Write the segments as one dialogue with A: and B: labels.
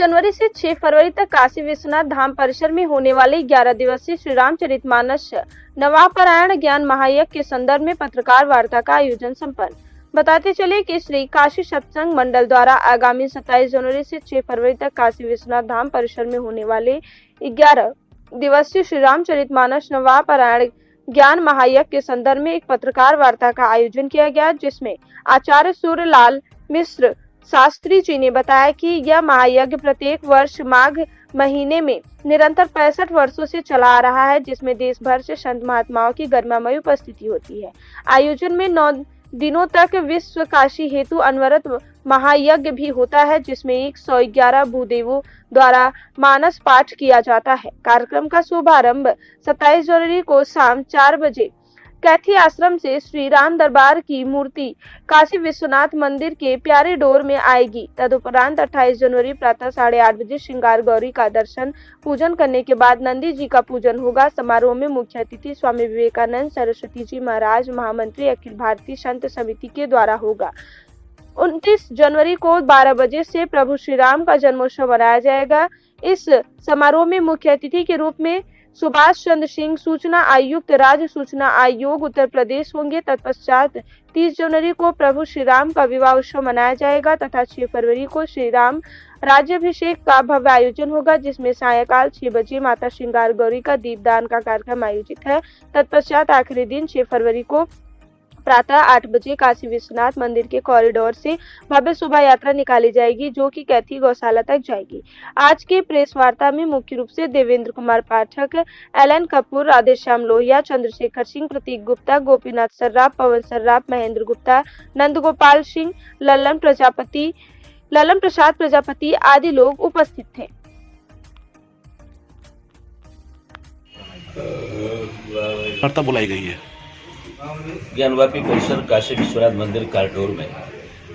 A: जनवरी से 6 फरवरी तक काशी विश्वनाथ धाम परिसर में होने वाले 11 दिवसीय श्री रामचरितमानस नवापरायण ज्ञान महायज्ञ के संदर्भ में पत्रकार वार्ता का आयोजन संपन्न। बताते चले कि श्री काशी सत्संग मंडल द्वारा आगामी 27 जनवरी से 6 फरवरी तक काशी विश्वनाथ धाम परिसर में होने वाले 11 दिवसीय श्री रामचरितमानस नवापरायण ज्ञान महायज्ञ के संदर्भ में एक पत्रकार वार्ता का आयोजन किया गया, जिसमें आचार्य सूर्यलाल मिश्र शास्त्री जी ने बताया कि यह महायज्ञ प्रत्येक वर्ष माघ महीने में निरंतर 65 वर्षों से चला आ रहा है, जिसमें देश भर से संत महात्माओं की गरिमामयी उपस्थिति होती है। आयोजन में 9 दिनों तक विश्व काशी हेतु अनवरत महायज्ञ भी होता है, जिसमें 111 भूदेवों द्वारा मानस पाठ किया जाता है। कार्यक्रम का शुभारंभ 27 जनवरी को शाम 4 बजे कैथी आश्रम से श्री राम दरबार की मूर्ति काशी विश्वनाथ मंदिर के प्यारे डोर में आएगी। तदुपरांत 28 जनवरी प्रातः 8:30 बजे श्रृंगार गौरी का दर्शन पूजन करने के बाद नंदी जी का पूजन होगा। समारोह में मुख्य अतिथि स्वामी विवेकानंद सरस्वती जी महाराज महामंत्री अखिल भारतीय संत समिति के द्वारा होगा। 29 जनवरी को 12 बजे से प्रभु श्री राम का जन्मोत्सव मनाया जाएगा। इस समारोह में मुख्य अतिथि के रूप में सुभाष चंद्र सिंह, सूचना आयुक्त, राज्य सूचना आयोग उत्तर प्रदेश होंगे। तत्पश्चात 30 जनवरी को प्रभु श्री राम का विवाह उत्सव मनाया जाएगा तथा 6 फरवरी को श्री राम राज्याभिषेक का भव्य आयोजन होगा, जिसमें सायंकाल 6 बजे माता श्रृंगार गौरी का दीपदान का कार्यक्रम आयोजित है। तत्पश्चात आखिरी दिन 6 फरवरी को प्रातः 8 बजे काशी विश्वनाथ मंदिर के कॉरिडोर से भव्य शोभा यात्रा निकाली जाएगी, जो कि कैथी गौशाला तक जाएगी। आज के प्रेस वार्ता में मुख्य रूप से देवेंद्र कुमार पाठक, एलन कपूर, राधेश्याम लोहिया, चंद्रशेखर सिंह, प्रतीक गुप्ता, गोपीनाथ सर्राफ, पवन सर्राफ, महेंद्र गुप्ता, नंदगोपाल सिंह, लल्लन प्रसाद प्रजापति आदि लोग उपस्थित थे।
B: वार्ता बुलाई गई है।
C: ज्ञानवापी परिसर काशी विश्वनाथ मंदिर कॉरिडोर में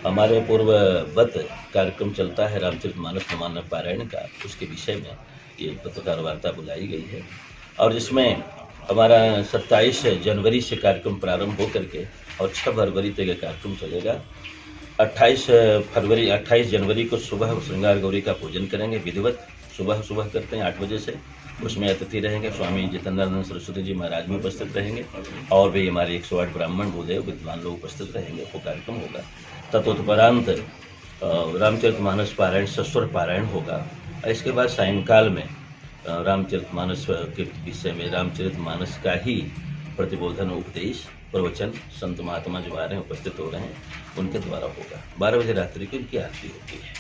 C: हमारे पूर्ववत कार्यक्रम चलता है रामचरितमानस नवान्न पारायण का। उसके विषय में ये पत्रकार वार्ता बुलाई गई है और जिसमें हमारा 27 जनवरी से कार्यक्रम प्रारंभ होकर के और 6 फरवरी तक कार्यक्रम चलेगा। 28 जनवरी को सुबह श्रृंगार गौरी का पूजन करेंगे, विधिवत सुबह करते हैं 8 बजे से। उसमें अतिथि रहेंगे स्वामी जितेंद्रानंद सरस्वती जी महाराज में उपस्थित रहेंगे और भी हमारे 108 ब्राह्मण भूदेव विद्वान लोग उपस्थित रहेंगे। वो कार्यक्रम होगा। तत्परांत रामचरितमानस पारायण सस्वर पारायण होगा। इसके बाद सायंकाल में रामचरितमानस के विषय में रामचरितमानस का ही प्रतिबोधन, उपदेश, प्रवचन संत महात्मा जो आ रहे हैं उपस्थित हो रहे हैं उनके द्वारा होगा। 12 बजे रात्रि की उनकी आरती होती है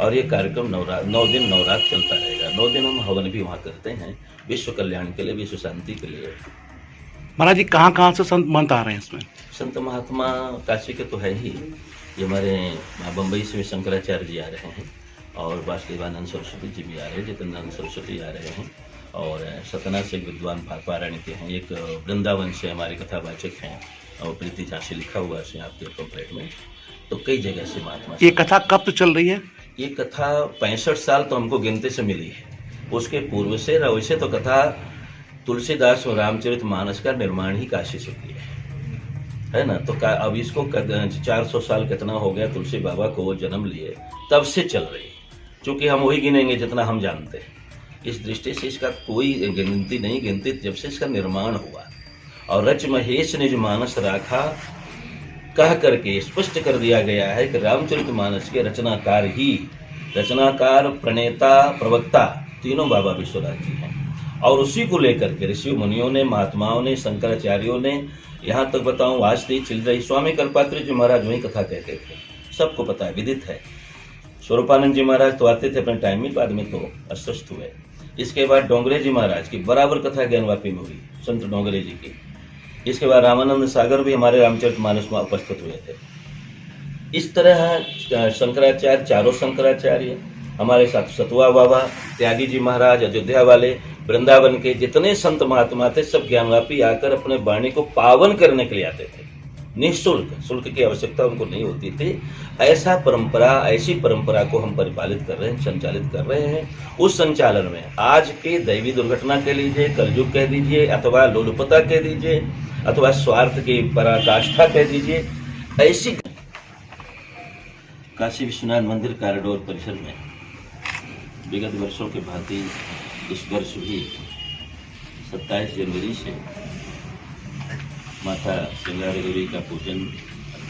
C: और ये कार्यक्रम 9 दिन नवरात चलता रहेगा। 9 दिन हम हवन भी वहाँ करते हैं, विश्व कल्याण के लिए, विश्व शांति के लिए।
B: महाराज जी कहाँ से संत महंत आ रहे हैं इसमें? संत
C: महात्मा काशी के तो है ही, ये हमारे बम्बई से शंकराचार्य जी आ रहे हैं और वासुदेवानंद सरस्वती जी भी आ रहे हैं, जितेंद्रानंद सरस्वती आ रहे हैं और सतना से विद्वान पारायण के हैं। एक वृंदावन से हमारे कथावाचक हैं और प्रीति झांसी लिखा हुआ है आपके पम्पलेट में। तो कई जगह से महात्मा।
B: ये कथा कब तो चल रही है?
C: ये कथा 65 साल तो हमको गिनती से मिली है। उसके पूर्व से वैसे तो कथा तुलसीदास और रामचरितमानस का निर्माण ही काशी से किया है ना। तो अब इसको 400 साल कितना हो गया तुलसी बाबा को वो जन्म लिए, तब से चल रही। चूँकि हम वही गिनेंगे जितना हम जानते हैं, इस दृष्टि से इसका कोई गिनती नहीं गिनती जब से इसका निर्माण हुआ। और रच महेश निज मानस राखा कह करके स्पष्ट कर दिया गया है कि रामचरितमानस के रचनाकार, प्रणेता, प्रवक्ता तीनों बाबा विश्वनाथ जी हैं। और उसी को लेकर के ऋषि मुनियों ने, महात्माओं ने, शंकराचार्यों ने, यहाँ तक बताऊँ आज तक चल रही स्वामी कल्पात्री जी महाराज वही कथा कहते थे, सबको पता है, विदित है। स्वरूपानंद जी महाराज तो आते थे अपने टाइम में, बाद में तो अस्वस्थ हुए। इसके बाद डोंगरे जी महाराज की बराबर कथा ज्ञानवापी में हुई, संत डोंगरे जी की। इसके बाद रामानंद सागर भी हमारे रामचरितमानस में उपस्थित हुए थे। इस तरह शंकराचार्य, चारों शंकराचार्य, हमारे साथ सतुआ बाबा, त्यागी जी महाराज, अयोध्या वाले, वृंदावन के जितने संत महात्मा थे, सब ज्ञानवापी आकर अपने वाणी को पावन करने के लिए आते थे। निःशुल्क, शुल्क की आवश्यकता उनको नहीं होती थी। ऐसी परंपरा को हम परिपालित कर रहे हैं, संचालित कर रहे हैं। उस संचालन में आज के दैवी दुर्घटना कह लीजिए, कलयुग कह दीजिए, अथवा लोलुपता कह दीजिए, अथवा स्वार्थ की पराकाष्ठा कह दीजिए, ऐसी काशी विश्वनाथ मंदिर कॉरिडोर परिसर में विगत वर्षों के भांति इस वर्ष भी 27 जनवरी से माता श्रृंगार गौरी का पूजन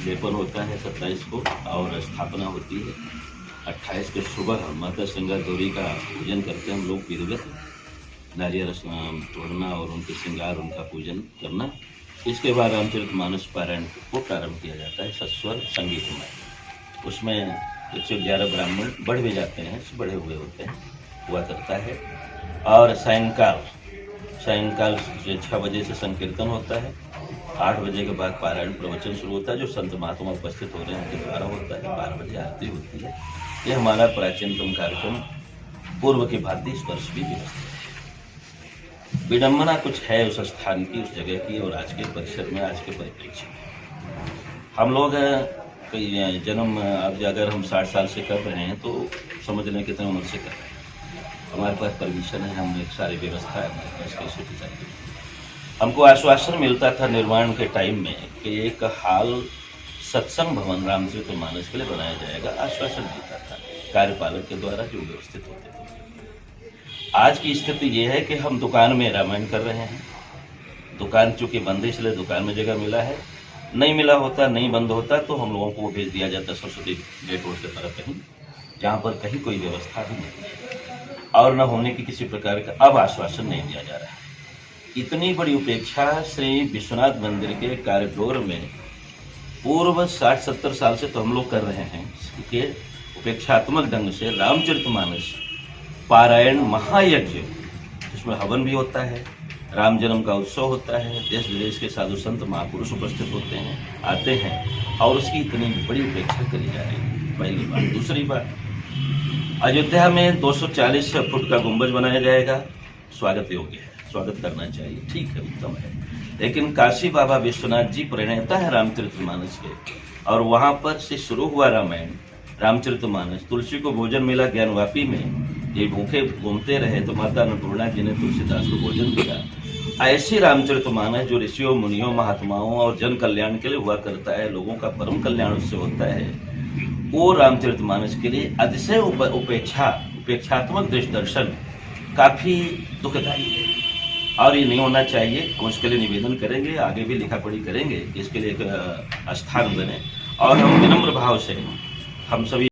C: लेपन होता है 27 को और स्थापना होती है। 28 के सुबह माता श्रृंगार गौरी का पूजन करते हैं हम लोग विधिवत, नारियल तोड़ना और उनके श्रृंगार उनका पूजन करना। इसके बाद रामचरितमानस पारायण को प्रारंभ किया जाता है सस्वर संगीत में। उसमें 111 ब्राह्मण बढ़ भी जाते हैं, बढ़े हुए होते हैं, हुआ करता है। और सायंकाल 6 बजे से संकीर्तन होता है। 8 बजे के बाद पारायण प्रवचन शुरू होता है, जो संत महात्मा उपस्थित होते हैं उनके द्वारा होता है। 12 बजे आरती होती है। ये हमारा प्राचीनतम कार्यक्रम पूर्व की भांति इस वर्ष भी व्यवस्थित है। विडम्बना कुछ है उस स्थान की, उस जगह की और आज के परिसर में, आज के परिप्रेक्ष्य में। हम लोग कई जन्म, अब अगर हम 60 साल से कर रहे हैं तो समझ लें कितने उम्र से कर रहे हैं। हमारे पास परमिशन है, हम एक सारी व्यवस्था है हमारे पास कैसे की जाती है। हमको आश्वासन मिलता था निर्माण के टाइम में कि एक हाल सत्संग भवन रामचरितमानस के लिए बनाया जाएगा, आश्वासन मिलता था कार्यपालक के द्वारा जो व्यवस्थित होते थे। आज की स्थिति ये है कि हम दुकान में रामायण कर रहे हैं। दुकान चूंकि बंद है इसलिए दुकान में जगह मिला है, नहीं मिला होता, नहीं बंद होता तो हम लोगों को भेज दिया जाता सरस्वती गेट रोड की तरफ कहीं, जहाँ पर कहीं कोई व्यवस्था भी नहीं है और न होने की किसी प्रकार का अब आश्वासन नहीं दिया जा रहा है। इतनी बड़ी उपेक्षा श्री विश्वनाथ मंदिर के कॉरिडोर में पूर्व 60-70 साल से तो हम लोग कर रहे हैं कि उपेक्षात्मक ढंग से रामचरितमानस पारायण महायज्ञ, जिसमें हवन भी होता है, राम जन्म का उत्सव होता है, देश विदेश के साधु संत महापुरुष उपस्थित होते हैं, आते हैं और उसकी इतनी बड़ी उपेक्षा करी जा रही है। पहली बात। दूसरी बात, अयोध्या में 240 फुट का गुंबज बनाया जाएगा, स्वागत योग्य है, स्वागत करना चाहिए, ठीक है, उत्तम है। लेकिन काशी बाबा विश्वनाथ जी प्रणेता है रामचरितमानस के, और वहाँ पर से शुरू हुआ रामायण रामचरितमानस। तुलसी को भोजन मिला ज्ञानवापी में, ये भूखे घूमते रहे तो माता अन्नपूर्णा जी ने तुलसीदास को भोजन दिया। ऐसे रामचरितमानस जो ऋषियों, मुनियों, महात्माओं और जन कल्याण के लिए हुआ करता है, लोगों का परम कल्याण उससे होता है, वो रामचरितमानस के लिए अतिशय उपेक्षात्मक दृष्टदर्शन काफी दुखदायी है और ये नहीं होना चाहिए। हम उसके लिए निवेदन करेंगे, आगे भी लिखा पढ़ी करेंगे, इसके लिए एक स्थान बने। और हम विनम्र भाव से हम सभी